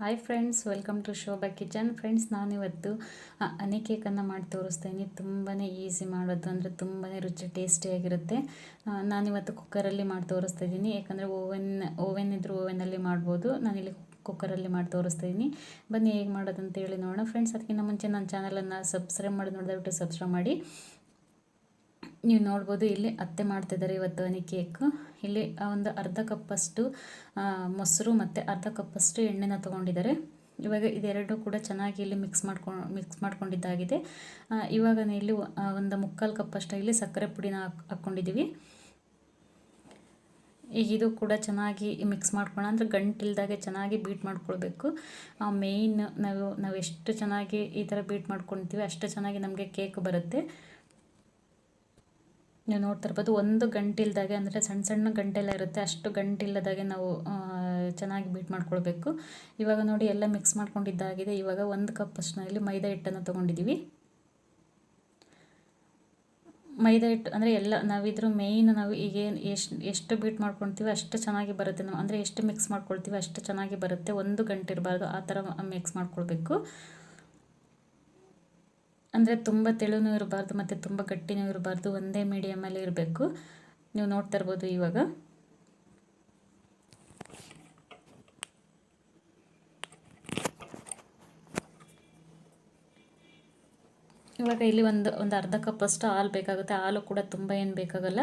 Hi friends, welcome to Shobha kitchen. Friends, ನಾನಿವತ್ತು honey ಕೇಕನ್ನು ಮಾಡಿ ತೋರಿಸ್ತೀನಿ. ತುಂಬಾ ಈಸಿ ಮಾಡೋದು, ಅಂದರೆ ತುಂಬಾ ರುಚಿ ಟೇಸ್ಟಿಯಾಗಿರುತ್ತೆ. ನಾನಿವತ್ತು ಕುಕ್ಕರಲ್ಲಿ ಮಾಡಿ ತೋರಿಸ್ತಾ ಇದ್ದೀನಿ, ಯಾಕಂದರೆ ಓವೆನ್ ಇದ್ದರೂ ಓವೆನಲ್ಲಿ ಮಾಡ್ಬೋದು. ನಾನಿಲ್ಲಿ ಕುಕ್ಕರಲ್ಲಿ ಮಾಡಿ ತೋರಿಸ್ತಾ ಇದ್ದೀನಿ. ಬನ್ನಿ ಹೇಗೆ ಮಾಡೋದು ಅಂತೇಳಿ ನೋಡೋಣ. ಫ್ರೆಂಡ್ಸ್, ಅದಕ್ಕಿಂತ ಮುಂಚೆ ನನ್ನ ಚಾನಲನ್ನು ಸಬ್ಸ್ಕ್ರೈಬ್ ಮಾಡಿ ನೋಡಿದಬಿಟ್ಟು ಸಬ್ಸ್ಕ್ರೈಬ್ ಮಾಡಿ. ನೀವು ನೋಡ್ಬೋದು, ಇಲ್ಲಿ ಅತ್ತೆ ಮಾಡ್ತಿದ್ದಾರೆ ಇವತ್ತು ಹನಿ ಕೇಕ್. ಇಲ್ಲಿ ಒಂದು ಅರ್ಧ ಕಪ್ಪಷ್ಟು ಮೊಸರು ಮತ್ತು ಅರ್ಧ ಕಪ್ಪಷ್ಟು ಎಣ್ಣೆನ ತೊಗೊಂಡಿದ್ದಾರೆ. ಇವಾಗ ಇದೆರಡು ಕೂಡ ಚೆನ್ನಾಗಿ ಇಲ್ಲಿ ಮಿಕ್ಸ್ ಮಾಡ್ಕೊಂಡಿದ್ದಾಗಿದೆ. ಇವಾಗ ಇಲ್ಲಿ ಒಂದು ಮುಕ್ಕಾಲು ಕಪ್ಪಷ್ಟು ಇಲ್ಲಿ ಸಕ್ಕರೆ ಪುಡಿನ ಹಾಕ್ಕೊಂಡಿದ್ದೀವಿ. ಈಗ ಇದು ಕೂಡ ಚೆನ್ನಾಗಿ ಮಿಕ್ಸ್ ಮಾಡ್ಕೊಳ್ಳೋಣ, ಅಂದರೆ ಗಂಟಿಲ್ದಾಗೆ ಚೆನ್ನಾಗಿ ಬೀಟ್ ಮಾಡ್ಕೊಳ್ಬೇಕು. ಮೇಯ್ನ್ ನಾವು ಎಷ್ಟು ಚೆನ್ನಾಗಿ ಈ ಥರ ಬೀಟ್ ಮಾಡ್ಕೊಳ್ತೀವಿ ಅಷ್ಟು ಚೆನ್ನಾಗಿ ನಮಗೆ ಕೇಕ್ ಬರುತ್ತೆ. ನೀವು ನೋಡ್ತಾ ಇರ್ಬೋದು, ಒಂದು ಗಂಟಿಲ್ದಾಗೆ, ಅಂದರೆ ಸಣ್ಣ ಸಣ್ಣ ಗಂಟೆಲ್ಲ ಇರುತ್ತೆ, ಅಷ್ಟು ಗಂಟಿಲ್ಲದಾಗೆ ನಾವು ಚೆನ್ನಾಗಿ ಬೀಟ್ ಮಾಡ್ಕೊಳ್ಬೇಕು. ಇವಾಗ ನೋಡಿ ಎಲ್ಲ ಮಿಕ್ಸ್ ಮಾಡ್ಕೊಂಡಿದ್ದಾಗಿದೆ. ಇವಾಗ ಒಂದು ಕಪ್ ಅಷ್ಟರಲ್ಲಿ ಮೈದಾ ಹಿಟ್ಟನ್ನು ತೊಗೊಂಡಿದ್ದೀವಿ. ಮೈದಾ ಹಿಟ್ಟು ಅಂದರೆ ಎಲ್ಲ ನಾವಿದ್ರ ಮೇಯ್ನ್ ನಾವು ಈಗೇನು ಎಷ್ಟು ಬೀಟ್ ಮಾಡ್ಕೊಳ್ತೀವಿ ಅಷ್ಟು ಚೆನ್ನಾಗಿ ಬರುತ್ತೆ. ನಾವು ಅಂದರೆ ಎಷ್ಟು ಮಿಕ್ಸ್ ಮಾಡ್ಕೊಳ್ತೀವಿ ಅಷ್ಟು ಚೆನ್ನಾಗಿ ಬರುತ್ತೆ. ಒಂದು ಗಂಟೆ ಇರಬಾರ್ದು, ಆ ಥರ ಮಿಕ್ಸ್ ಮಾಡ್ಕೊಳ್ಬೇಕು. ಅಂದರೆ ತುಂಬ ತೆಳುನೂ ಇರಬಾರ್ದು ಮತ್ತು ತುಂಬ ಗಟ್ಟಿನೂ ಇರಬಾರ್ದು, ಒಂದೇ ಮೀಡಿಯಮಲ್ಲಿ ಇರಬೇಕು. ನೀವು ನೋಡ್ತಾ ಇರ್ಬೋದು. ಇವಾಗ ಇಲ್ಲಿ ಒಂದು ಅರ್ಧ ಕಪ್ಪಷ್ಟು ಹಾಲು ಬೇಕಾಗುತ್ತೆ. ಹಾಲು ಕೂಡ ತುಂಬ ಏನು ಬೇಕಾಗಲ್ಲ.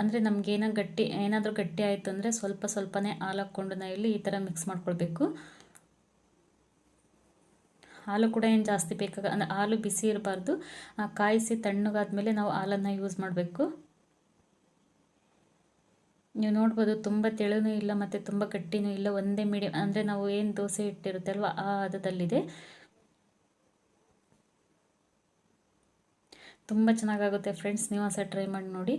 ಅಂದರೆ ಏನಾದರೂ ಗಟ್ಟಿ ಆಯಿತು ಅಂದರೆ ಸ್ವಲ್ಪನೇ ಹಾಲು ಹಾಕ್ಕೊಂಡು ನಾವು ಇಲ್ಲಿ ಈ ಥರ ಮಿಕ್ಸ್ ಮಾಡ್ಕೊಳ್ಬೇಕು. ಹಾಲು ಕೂಡ ಏನು ಜಾಸ್ತಿ ಬೇಕಾಗಲ್ಲ, ಅಂದರೆ ಹಾಲು ಬಿಸಿ ಇರಬಾರ್ದು. ಕಾಯಿಸಿ ತಣ್ಣಗಾದ್ಮೇಲೆ ನಾವು ಹಾಲನ್ನು ಯೂಸ್ ಮಾಡಬೇಕು. ನೀವು ನೋಡ್ಬೋದು, ತುಂಬ ತೆಳುನೂ ಇಲ್ಲ ಮತ್ತು ತುಂಬ ಗಟ್ಟಿನೂ ಇಲ್ಲ, ಒಂದೇ ಮೀಡಿಯಮ್, ಅಂದರೆ ನಾವು ಏನು ದೋಸೆ ಇಟ್ಟಿರುತ್ತೆ ಅಲ್ವ ಆ ಹದದಲ್ಲಿದೆ. ತುಂಬ ಚೆನ್ನಾಗಾಗುತ್ತೆ ಫ್ರೆಂಡ್ಸ್, ನೀವು ಸಹ ಟ್ರೈ ಮಾಡಿ ನೋಡಿ.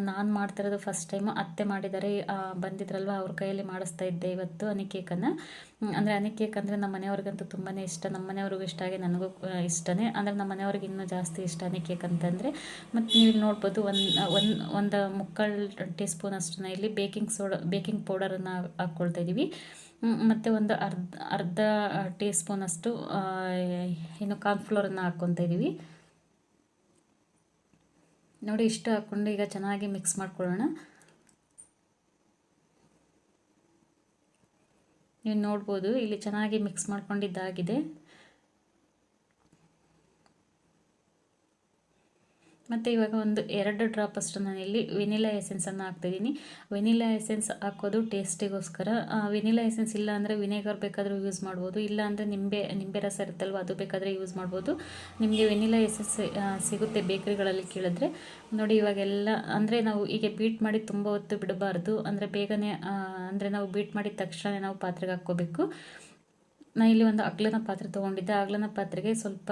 ನಾನು ಮಾಡ್ತಿರೋದು ಫಸ್ಟ್ ಟೈಮು. ಅತ್ತೆ ಮಾಡಿದ್ದಾರೆ, ಬಂದಿದ್ರಲ್ವ ಅವ್ರ ಕೈಯಲ್ಲಿ ಮಾಡಿಸ್ತಾ ಇದ್ದೆ ಇವತ್ತು ಹನಿ ಕೇಕನ್ನು. ಅಂದರೆ ಹನಿ ಕೇಕ್ ಅಂದರೆ ನಮ್ಮ ಮನೆಯವ್ರಿಗಂತೂ ತುಂಬಾ ಇಷ್ಟ. ನಮ್ಮ ಮನೆಯವ್ರಿಗೂ ಇಷ್ಟ, ಹಾಗೆ ನನಗೂ ಇಷ್ಟನೇ. ಅಂದರೆ ನಮ್ಮ ಮನೆಯವ್ರಿಗೆ ಇನ್ನೂ ಜಾಸ್ತಿ ಇಷ್ಟ ಹನಿ ಕೇಕ್ ಅಂತಂದರೆ. ಮತ್ತು ನೀವು ನೋಡ್ಬೋದು, ಒಂದು ಮುಕ್ಕಾಲು ಟೀ ಸ್ಪೂನ್ ಅಷ್ಟನ್ನ ಇಲ್ಲಿ ಬೇಕಿಂಗ್ ಪೌಡರನ್ನು ಹಾಕ್ಕೊಳ್ತಾ ಇದ್ದೀವಿ. ಮತ್ತು ಒಂದು ಅರ್ಧ ಟೀ ಸ್ಪೂನಷ್ಟು ಏನು ಕಾರ್ನ್ಫ್ಲೋರನ್ನು ಹಾಕ್ಕೊತಾ ಇದ್ದೀವಿ. ನೋಡಿ, ಇಷ್ಟು ಹಾಕ್ಕೊಂಡು ಈಗ ಚೆನ್ನಾಗಿ ಮಿಕ್ಸ್ ಮಾಡ್ಕೊಳ್ಳೋಣ. ನೀವು ನೋಡ್ಬೋದು, ಇಲ್ಲಿ ಚೆನ್ನಾಗಿ ಮಿಕ್ಸ್ ಮಾಡ್ಕೊಂಡಿದ್ದಾಗಿದೆ. ಮತ್ತು ಇವಾಗ ಒಂದು 2 ಡ್ರಾಪ್ ಅಷ್ಟು ನಾನಿಲ್ಲಿ ವೆನಿಲಾ ಎಸೆನ್ಸನ್ನು ಹಾಕ್ತಾಯಿದ್ದೀನಿ. ವೆನಿಲಾ ಎಸೆನ್ಸ್ ಹಾಕೋದು ಟೇಸ್ಟಿಗೋಸ್ಕರ. ವೆನಿಲಾ ಎಸೆನ್ಸ್ ಇಲ್ಲ ಅಂದರೆ ವಿನೆಗರ್ ಬೇಕಾದರೂ ಯೂಸ್ ಮಾಡ್ಬೋದು, ಇಲ್ಲ ಅಂದರೆ ನಿಂಬೆ ರಸ ಇರುತ್ತಲ್ವ ಅದು ಬೇಕಾದರೆ ಯೂಸ್ ಮಾಡ್ಬೋದು. ನಿಮಗೆ ವೆನಿಲಾ ಎಸೆನ್ಸ್ ಸಿಗುತ್ತೆ ಬೇಕರಿಗಳಲ್ಲಿ ಕೇಳಿದ್ರೆ. ನೋಡಿ, ಇವಾಗೆಲ್ಲ ಅಂದರೆ ನಾವು ಈಗ ಬೀಟ್ ಮಾಡಿ ತುಂಬ ಹೊತ್ತು ಬಿಡಬಾರ್ದು, ಅಂದರೆ ಬೇಗನೆ ಅಂದರೆ ನಾವು ಬೀಟ್ ಮಾಡಿದ ತಕ್ಷಣ ನಾವು ಪಾತ್ರೆಗೆ ಹಾಕ್ಕೋಬೇಕು. ನಾನು ಇಲ್ಲಿ ಒಂದು ಅಗ್ಲನ ಪಾತ್ರೆ ತೊಗೊಂಡಿದ್ದೆ. ಅಗ್ಲನ ಪಾತ್ರೆಗೆ ಸ್ವಲ್ಪ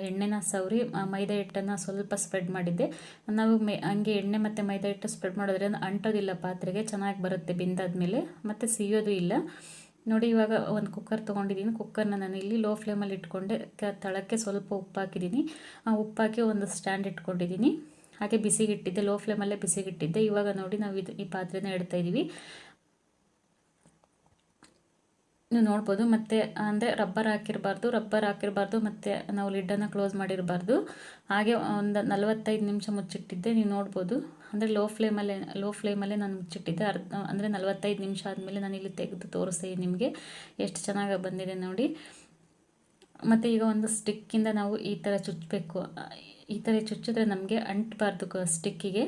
ಎಣ್ಣೆನ ಸವರಿ ಮೈದಾ ಹಿಟ್ಟನ್ನು ಸ್ವಲ್ಪ ಸ್ಪ್ರೆಡ್ ಮಾಡಿದ್ದೆ. ನಾವು ಹಂಗೆ ಎಣ್ಣೆ ಮತ್ತು ಮೈದಾ ಹಿಟ್ಟು ಸ್ಪ್ರೆಡ್ ಮಾಡೋದ್ರೆ ಅಂಟೋದಿಲ್ಲ, ಪಾತ್ರೆಗೆ ಚೆನ್ನಾಗಿ ಬರುತ್ತೆ ಬೆಂದಾದ್ಮೇಲೆ, ಮತ್ತು ಸಿಯೋದು ಇಲ್ಲ. ನೋಡಿ, ಇವಾಗ ಒಂದು ಕುಕ್ಕರ್ ತೊಗೊಂಡಿದ್ದೀನಿ. ಕುಕ್ಕರ್ನ ನಾನು ಇಲ್ಲಿ ಲೋ ಫ್ಲೇಮಲ್ಲಿ ಇಟ್ಕೊಂಡೆ, ತಳಕ್ಕೆ ಸ್ವಲ್ಪ ಉಪ್ಪು ಹಾಕಿದ್ದೀನಿ. ಉಪ್ಪಾಕಿ ಒಂದು ಸ್ಟ್ಯಾಂಡ್ ಇಟ್ಕೊಂಡಿದ್ದೀನಿ. ಹಾಗೆ ಬಿಸಿಗಿಟ್ಟಿದ್ದೆ, ಲೋ ಫ್ಲೇಮಲ್ಲೇ ಬಿಸಿಗಿಟ್ಟಿದ್ದೆ. ಇವಾಗ ನೋಡಿ, ನಾವು ಈ ಪಾತ್ರೆನ ಇಡ್ತಾಯಿದ್ದೀವಿ. ನೀವು ನೋಡ್ಬೋದು, ಮತ್ತು ಅಂದರೆ ರಬ್ಬರ್ ಹಾಕಿರಬಾರ್ದು ಮತ್ತು ನಾವು ಲಿಡ್ಡನ್ನು ಕ್ಲೋಸ್ ಮಾಡಿರಬಾರ್ದು. ಹಾಗೆ ಒಂದು 45 ನಿಮಿಷ ಮುಚ್ಚಿಟ್ಟಿದ್ದೆ. ನೀವು ನೋಡ್ಬೋದು, ಅಂದರೆ ಲೋ ಫ್ಲೇಮಲ್ಲೇ ನಾನು ಮುಚ್ಚಿಟ್ಟಿದ್ದೆ. ಅಂದರೆ 45 ನಿಮಿಷ ಆದಮೇಲೆ ನಾನು ಇಲ್ಲಿ ತೆಗೆದು ತೋರಿಸ್ತೀನಿ ನಿಮಗೆ ಎಷ್ಟು ಚೆನ್ನಾಗಿ ಬಂದಿದೆ ನೋಡಿ. ಮತ್ತು ಈಗ ಒಂದು ಸ್ಟಿಕ್ಕಿಂದ ನಾವು ಈ ಥರ ಚುಚ್ಚಬೇಕು. ಈ ಥರ ಚುಚ್ಚಿದ್ರೆ ನಮಗೆ ಅಂಟಬಾರ್ದು ಸ್ಟಿಕ್ಕಿಗೆ.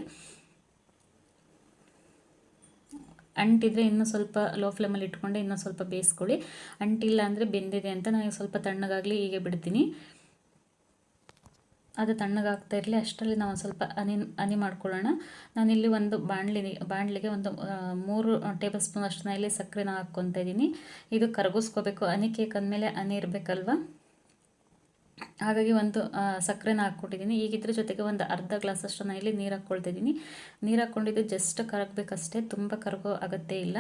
ಅಂಟಿದ್ರೆ ಇನ್ನೂ ಸ್ವಲ್ಪ ಲೋ ಫ್ಲೇಮಲ್ಲಿ ಇಟ್ಕೊಂಡೆ ಇನ್ನೂ ಸ್ವಲ್ಪ ಬೇಯಿಸ್ಕೊಳ್ಳಿ. ಅಂಟಿಲ್ಲ ಅಂದರೆ ಬೆಂದಿದೆ ಅಂತ ನಾನು ಸ್ವಲ್ಪ ತಣ್ಣಗಾಗಲಿ ಹೀಗೆ ಬಿಡ್ತೀನಿ. ಅದು ತಣ್ಣಗಾಗ್ತಾ ಇರಲಿ, ಅಷ್ಟರಲ್ಲಿ ನಾವು ಸ್ವಲ್ಪ ಹನಿ ಮಾಡ್ಕೊಳ್ಳೋಣ. ನಾನಿಲ್ಲಿ ಒಂದು ಬಾಣಲಿಗೆ ಒಂದು 3 ಟೇಬಲ್ ಸ್ಪೂನ್ ಅಷ್ಟು ಇಲ್ಲಿ ಸಕ್ಕರೆನ ಹಾಕ್ಕೊತಾ ಇದ್ದೀನಿ. ಇದು ಕರಗಿಸ್ಕೋಬೇಕು. ಹನಿ ಕೇಕ್ ಅಂದಮೇಲೆ ಹನಿ ಇರಬೇಕಲ್ವ, ಹಾಗಾಗಿ ಒಂದು ಸಕ್ಕರೆನ ಹಾಕ್ಕೊಟ್ಟಿದ್ದೀನಿ. ಈಗ ಇದ್ರ ಜೊತೆಗೆ ಒಂದು ಅರ್ಧ ಗ್ಲಾಸ್ ಅಷ್ಟು ನಾನು ಇಲ್ಲಿ ನೀರು ಹಾಕ್ಕೊಳ್ತಾ ಇದ್ದೀನಿ. ನೀರು ಹಾಕ್ಕೊಂಡಿದ್ದು ಜಸ್ಟ್ ಕರಗಬೇಕಷ್ಟೇ, ತುಂಬ ಕರಗೋ ಅಗತ್ಯ ಇಲ್ಲ.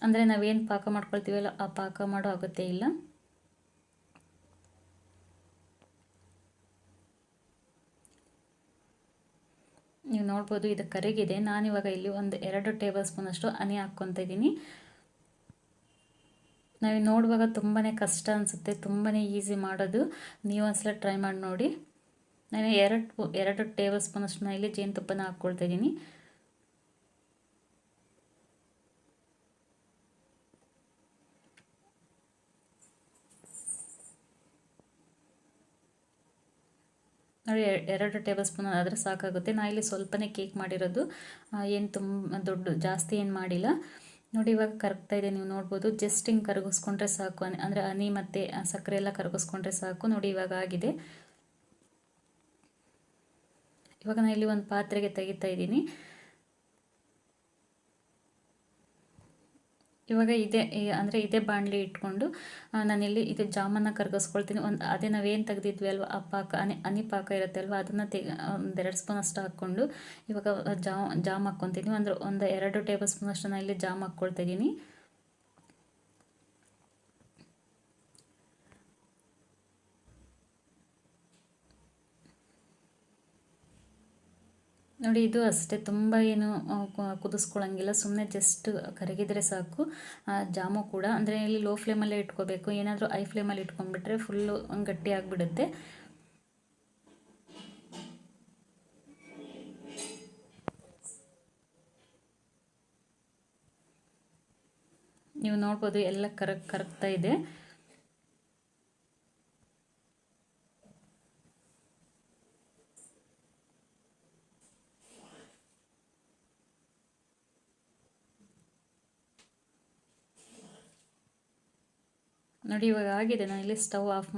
ಅಂದರೆ ನಾವೇನು ಪಾಕ ಮಾಡ್ಕೊಳ್ತೀವಲ್ಲ ಆ ಪಾಕ ಮಾಡೋ ಅಗತ್ಯ ಇಲ್ಲ. ನೀವು ನೋಡ್ಬೋದು, ಇದು ಕರಗಿದೆ. ನಾನಿವಾಗ ಇಲ್ಲಿ ಒಂದು 2 ಟೇಬಲ್ ಸ್ಪೂನ್ ಅಷ್ಟು ಹನಿ ಹಾಕ್ಕೊತಾ ಇದ್ದೀನಿ. ನಾವು ನೋಡುವಾಗ ತುಂಬಾ ಕಷ್ಟ ಅನಿಸುತ್ತೆ, ತುಂಬಾ ಈಸಿ ಮಾಡೋದು. ನೀವು ಒಂದ್ಸಲ ಟ್ರೈ ಮಾಡಿ ನೋಡಿ. ನಾನು ಎರಡು ಟೇಬಲ್ ಸ್ಪೂನಷ್ಟು ನಾನು ಇಲ್ಲಿ ಜೇನುತುಪ್ಪನ ಹಾಕ್ಕೊಳ್ತಾ ಇದ್ದೀನಿ. ನೋಡಿ 2 ಟೇಬಲ್ ಸ್ಪೂನ್ ಆದರೆ ಸಾಕಾಗುತ್ತೆ. ನಾನು ಇಲ್ಲಿ ಸ್ವಲ್ಪನೇ ಕೇಕ್ ಮಾಡಿರೋದು, ಏನು ತುಂಬ ಜಾಸ್ತಿ ಏನು ಮಾಡಿಲ್ಲ. ನೋಡಿ ಇವಾಗ ಕರಗ್ತಾ ಇದೆ, ನೀವು ನೋಡ್ಬೋದು. ಜಸ್ಟ್ ಹಿಂಗೆ ಕರಗಿಸ್ಕೊಂಡ್ರೆ ಸಾಕು, ಅಂದರೆ ಹನಿ ಮತ್ತು ಸಕ್ಕರೆ ಎಲ್ಲ ಕರಗಿಸ್ಕೊಂಡ್ರೆ ಸಾಕು. ನೋಡಿ ಇವಾಗ ಆಗಿದೆ. ಇವಾಗ ನಾನು ಇಲ್ಲಿ ಒಂದು ಪಾತ್ರೆಗೆ ತೆಗಿತಾ ಇದ್ದೀನಿ. ಇವಾಗ ಇದೇ ಬಾಣಲಿ ಇಟ್ಕೊಂಡು ನಾನಿಲ್ಲಿ ಇದು ಜಾಮನ್ನು ಕರಗಿಸ್ಕೊಳ್ತೀನಿ. ಅದೇ ನಾವೇನು ತೆಗೆದಿದ್ವಿ ಅಲ್ವ, ಆ ಪಾಕ ಹನಿ ಪಾಕ ಇರುತ್ತೆ ಅಲ್ವ, ಅದನ್ನು 2 ಸ್ಪೂನ್ ಅಷ್ಟು ಹಾಕ್ಕೊಂಡು ಇವಾಗ ಜಾಮ್ ಹಾಕ್ಕೊತೀನಿ. ಒಂದು 2 ಟೇಬಲ್ ಸ್ಪೂನ್ ಅಷ್ಟು ನಾನು ಇಲ್ಲಿ ಜಾಮ್ ಹಾಕ್ಕೊಳ್ತಾ ಇದ್ದೀನಿ. ನೋಡಿ ಇದು ಅಷ್ಟೇ, ತುಂಬ ಏನು ಕುದಿಸ್ಕೊಳ್ಳೋಂಗಿಲ್ಲ, ಸುಮ್ಮನೆ ಜಸ್ಟ್ ಕರಗಿದ್ರೆ ಸಾಕು. ಜಾಮು ಕೂಡ ಅಂದರೆ ಇಲ್ಲಿ ಲೋ ಫ್ಲೇಮಲ್ಲೇ ಇಟ್ಕೋಬೇಕು. ಏನಾದರೂ ಹೈ ಫ್ಲೇಮಲ್ಲಿ ಇಟ್ಕೊಂಡ್ಬಿಟ್ರೆ ಫುಲ್ಲು ಗಟ್ಟಿ ಆಗಿಬಿಡುತ್ತೆ. ನೀವು ನೋಡ್ಬೋದು ಎಲ್ಲ ಕರಗ್ತಾ ಇದೆ. ನೋಡಿ ಇವಾಗ ಆಗಿದೆ. ನಾನು ಇಲ್ಲಿ ಸ್ಟವ್ ಆಫ್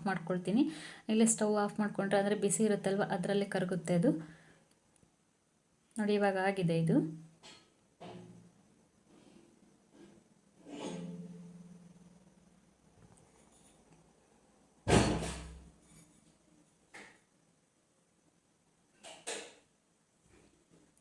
ಮಾಡ್ಕೊಳ್ತೀನಿ. ಇಲ್ಲಿ ಸ್ಟವ್ ಆಫ್ ಮಾಡಿಕೊಂಡ್ರೆ ಅಂದರೆ ಬಿಸಿ ಇರುತ್ತಲ್ವ, ಅದರಲ್ಲೇ ಕರಗುತ್ತೆ ಅದು. ನೋಡಿ ಇವಾಗ ಆಗಿದೆ ಇದು.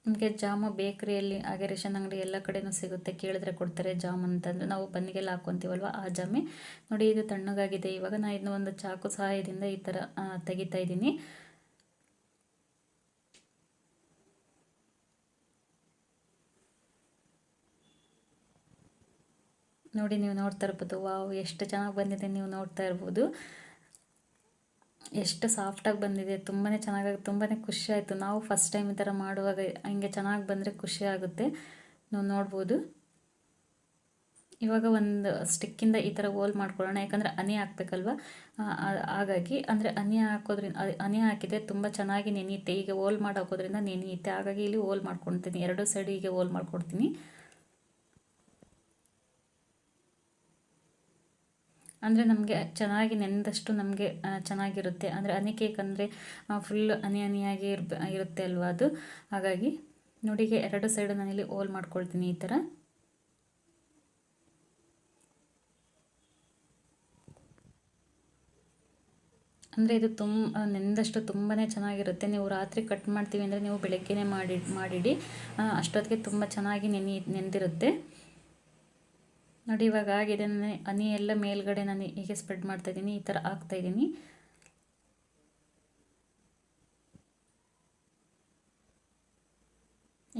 ನಮಗೆ ಜಾಮು ಬೇಕ್ರಿಯಲ್ಲಿ ಹಾಗೆ ರೇಷನ್ ಅಂಗಡಿ ಎಲ್ಲ ಕಡೆನೂ ಸಿಗುತ್ತೆ, ಕೇಳಿದ್ರೆ ಕೊಡ್ತಾರೆ ಜಾಮ್ ಅಂತಂದರೆ. ನಾವು ಬನ್ನಿಗೆಲ್ಲ ಹಾಕ್ಕೊತೀವಲ್ವ, ಆ ಜಾಮೆ. ನೋಡಿ ಇದು ತಣ್ಣಗಾಗಿದೆ. ಇವಾಗ ನಾನು ಇದನ್ನ ಒಂದು ಚಾಕು ಸಹಾಯದಿಂದ ಈ ಥರ ತೆಗಿತಾ ಇದ್ದೀನಿ. ನೋಡಿ ನೀವು ನೋಡ್ತಾ ಇರ್ಬೋದು, ವಾವ್ ಎಷ್ಟು ಚೆನ್ನಾಗಿ ಬಂದಿದೆ. ನೀವು ನೋಡ್ತಾ ಇರ್ಬೋದು ಎಷ್ಟು ಸಾಫ್ಟಾಗಿ ಬಂದಿದೆ, ತುಂಬಾ ಚೆನ್ನಾಗಿ, ತುಂಬಾ ಖುಷಿ ಆಯಿತು. ನಾವು ಫಸ್ಟ್ ಟೈಮ್ ಈ ಥರ ಮಾಡುವಾಗ ಹಿಂಗೆ ಚೆನ್ನಾಗಿ ಬಂದರೆ ಖುಷಿ ಆಗುತ್ತೆ. ನೀವು ನೋಡ್ಬೋದು. ಇವಾಗ ಒಂದು ಸ್ಟಿಕ್ಕಿಂದ ಈ ಥರ ಹೋಲ್ ಮಾಡ್ಕೊಳ್ಳೋಣ, ಯಾಕಂದರೆ ಹನಿ ಹಾಕಬೇಕಲ್ವ, ಹಾಗಾಗಿ. ಅಂದರೆ ಹನಿ ಹಾಕಿದರೆ ತುಂಬ ಚೆನ್ನಾಗಿ ನೆನೆಯುತ್ತೆ. ಈಗ ಹೋಲ್ ಮಾಡಿ ಹಾಕೋದ್ರಿಂದ ನೆನೆಯುತ್ತೆ, ಹಾಗಾಗಿ ಇಲ್ಲಿ ಹೋಲ್ ಮಾಡ್ಕೊಳ್ತೀನಿ. 2 ಸೈಡ್ ಹೀಗೆ ಹೋಲ್ ಮಾಡ್ಕೊಡ್ತೀನಿ. ಅಂದರೆ ನಮಗೆ ಚೆನ್ನಾಗಿ ನೆನೆದಷ್ಟು ನಮಗೆ ಚೆನ್ನಾಗಿರುತ್ತೆ. ಅಂದರೆ ಹನಿ ಕೇಕ್ ಅಂದರೆ ಫುಲ್ ಹನಿಯಾಗಿ ಇರುತ್ತೆ ಅಲ್ವಾ ಅದು, ಹಾಗಾಗಿ. ನೋಡಿ ಈಗ 2 ಸೈಡು ನಾನಿಲ್ಲಿ ಹೋಲ್ ಮಾಡ್ಕೊಳ್ತೀನಿ ಈ ಥರ. ಅಂದರೆ ಇದು ನೆನೆದಷ್ಟು ತುಂಬಾ ಚೆನ್ನಾಗಿರುತ್ತೆ. ನೀವು ರಾತ್ರಿ ಕಟ್ ಮಾಡ್ತೀವಿ ಅಂದರೆ ನೀವು ಬೆಳಗ್ಗೆನೇ ಮಾಡಿಡಿ, ಅಷ್ಟೊತ್ತಿಗೆ ತುಂಬ ಚೆನ್ನಾಗಿ ನೆನೆದಿರುತ್ತೆ. ನೋಡಿ ಇವಾಗ ಆಗಿದೆ. ಹನಿ ಎಲ್ಲ ಮೇಲ್ಗಡೆ ನಾನು ಹೀಗೆ ಸ್ಪ್ರೆಡ್ ಮಾಡ್ತಾಯಿದ್ದೀನಿ, ಈ ಥರ ಹಾಕ್ತಾಯಿದ್ದೀನಿ.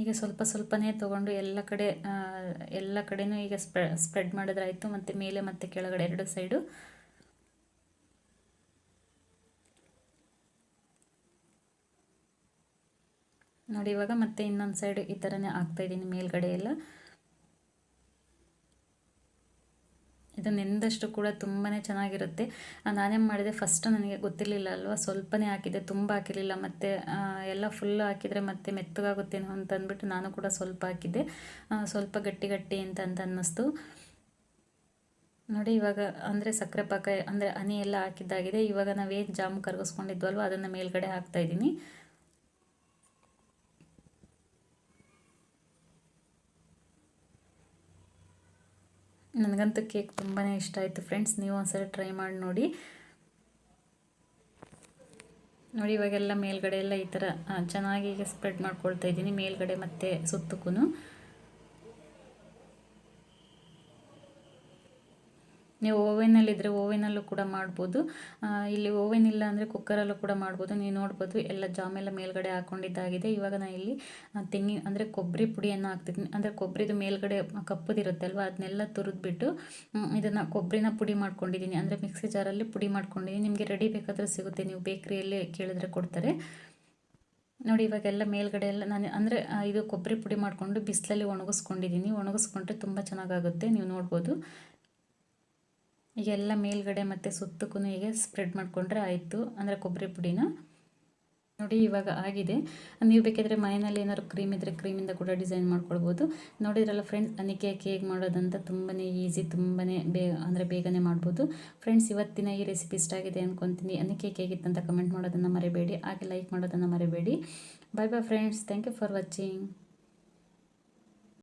ಈಗ ಸ್ವಲ್ಪನೇ ತೊಗೊಂಡು ಎಲ್ಲ ಕಡೆನೂ ಈಗ ಸ್ಪ್ರೆಡ್ ಮಾಡಿದ್ರಾಯಿತು. ಮತ್ತು ಮೇಲೆ ಮತ್ತು ಕೆಳಗಡೆ 2 ಸೈಡು. ನೋಡಿ ಇವಾಗ ಮತ್ತೆ ಇನ್ನೊಂದು ಸೈಡ್ ಈ ಥರನೇ ಹಾಕ್ತಾಯಿದ್ದೀನಿ ಮೇಲ್ಗಡೆ ಎಲ್ಲ. ಇದು ನೆಂದಷ್ಟು ಕೂಡ ತುಂಬಾ ಚೆನ್ನಾಗಿರುತ್ತೆ. ನಾನೇನು ಮಾಡಿದೆ, ಫಸ್ಟ್ ನನಗೆ ಗೊತ್ತಿರಲಿಲ್ಲ ಅಲ್ವಾ, ಸ್ವಲ್ಪನೇ ಹಾಕಿದ್ದೆ, ತುಂಬ ಹಾಕಿರಲಿಲ್ಲ. ಮತ್ತು ಎಲ್ಲ ಫುಲ್ ಹಾಕಿದರೆ ಮತ್ತೆ ಮೆತ್ತಗಾಗುತ್ತೇನೋ ಅಂತ ಅಂದ್ಬಿಟ್ಟು ನಾನು ಕೂಡ ಸ್ವಲ್ಪ ಹಾಕಿದ್ದೆ. ಸ್ವಲ್ಪ ಗಟ್ಟಿ ಅಂತ ಅನ್ನಿಸ್ತು. ನೋಡಿ ಇವಾಗ ಅಂದರೆ ಸಕ್ಕರೆ ಪಾಕ ಅಂದರೆ ಹನಿ ಎಲ್ಲ ಹಾಕಿದ್ದಾಗಿದೆ. ಇವಾಗ ನಾವೇನು ಜಾಮು ಕರಗಿಸ್ಕೊಂಡಿದ್ವಲ್ವ ಅದನ್ನು ಮೇಲ್ಗಡೆ ಹಾಕ್ತಾಯಿದ್ದೀನಿ. ನನಗಂತೂ ಕೇಕ್ ತುಂಬಾ ಇಷ್ಟ ಆಯಿತು ಫ್ರೆಂಡ್ಸ್. ನೀವು ಒಂದ್ಸಲ ಟ್ರೈ ಮಾಡಿ ನೋಡಿ. ನೋಡಿ ಇವಾಗೆಲ್ಲ ಮೇಲ್ಗಡೆ ಎಲ್ಲ ಈ ಥರ ಚೆನ್ನಾಗಿ ಈಗ ಸ್ಪ್ರೆಡ್ ಮಾಡ್ಕೊಳ್ತಾ ಇದ್ದೀನಿ, ಮೇಲ್ಗಡೆ ಮತ್ತು ಸುತ್ತಕ್ಕೂ. ನೀವು ಓವೆನಲ್ಲಿದ್ದರೆ ಓವೆನಲ್ಲೂ ಕೂಡ ಮಾಡ್ಬೋದು. ಇಲ್ಲಿ ಓವೆನ್ ಇಲ್ಲ ಅಂದರೆ ಕುಕ್ಕರಲ್ಲೂ ಕೂಡ ಮಾಡ್ಬೋದು. ನೀವು ನೋಡ್ಬೋದು ಎಲ್ಲ ಜಾಮೆಲ್ಲ ಮೇಲ್ಗಡೆ ಹಾಕ್ಕೊಂಡಿದ್ದಾಗಿದೆ. ಇವಾಗ ನಾನು ಇಲ್ಲಿ ಅಂದರೆ ಕೊಬ್ಬರಿ ಪುಡಿಯನ್ನು ಹಾಕ್ತಿದ್ದೀನಿ. ಅಂದರೆ ಕೊಬ್ಬರಿದು ಮೇಲ್ಗಡೆ ಕಪ್ಪುದಿರುತ್ತೆ ಅಲ್ವಾ, ಅದನ್ನೆಲ್ಲ ತುರಿದ್ಬಿಟ್ಟು ಇದನ್ನು ಕೊಬ್ಬರಿನ ಪುಡಿ ಮಾಡ್ಕೊಂಡಿದ್ದೀನಿ. ಅಂದರೆ ಮಿಕ್ಸಿ ಜಾರಲ್ಲಿ ಪುಡಿ ಮಾಡ್ಕೊಂಡಿದ್ದೀನಿ. ನಿಮಗೆ ರೆಡಿ ಬೇಕಾದರೆ ಸಿಗುತ್ತೆ, ನೀವು ಬೇಕ್ರಿಯಲ್ಲಿ ಕೇಳಿದ್ರೆ ಕೊಡ್ತಾರೆ. ನೋಡಿ ಇವಾಗೆಲ್ಲ ಮೇಲ್ಗಡೆ ಎಲ್ಲ ನಾನು ಅಂದರೆ ಇದು ಕೊಬ್ಬರಿ ಪುಡಿ ಮಾಡಿಕೊಂಡು ಬಿಸಿಲಲ್ಲಿ ಒಣಗಿಸ್ಕೊಂಡಿದ್ದೀನಿ. ಒಣಗಿಸ್ಕೊಂಡ್ರೆ ತುಂಬ ಚೆನ್ನಾಗಾಗುತ್ತೆ, ನೀವು ನೋಡ್ಬೋದು. ಈಗೆಲ್ಲ ಮೇಲ್ಗಡೆ ಮತ್ತು ಸುತ್ತಕ್ಕೂ ಹೀಗೆ ಸ್ಪ್ರೆಡ್ ಮಾಡಿಕೊಂಡ್ರೆ ಆಯಿತು, ಅಂದರೆ ಕೊಬ್ಬರಿ ಪುಡಿನ. ನೋಡಿ ಇವಾಗ ಆಗಿದೆ. ನೀವು ಬೇಕಿದ್ರೆ ಮನೆಯಲ್ಲಿ ಏನಾದ್ರು ಕ್ರೀಮ್ ಇದ್ದರೆ ಕ್ರೀಮಿಂದ ಕೂಡ ಡಿಸೈನ್ ಮಾಡ್ಕೊಳ್ಬೋದು. ನೋಡಿದ್ರಲ್ಲ ಫ್ರೆಂಡ್ಸ್, ಅನಿಕೆ ಕೇಕ್ ಮಾಡೋದಂತ ತುಂಬಾ ಈಸಿ, ತುಂಬಾ ಬೇಗನೆ ಮಾಡ್ಬೋದು. ಫ್ರೆಂಡ್ಸ್, ಇವತ್ತಿನ ಈ ರೆಸಿಪಿ ಇಷ್ಟ ಆಗಿದೆ ಅಂದ್ಕೊತೀನಿ. ಅನಿಕೆ ಹೇಗಿತ್ತಂತ ಕಮೆಂಟ್ ಮಾಡೋದನ್ನು ಮರಿಬೇಡಿ, ಹಾಗೆ ಲೈಕ್ ಮಾಡೋದನ್ನು ಮರಿಬೇಡಿ. Bye bye friends, thank you for watching.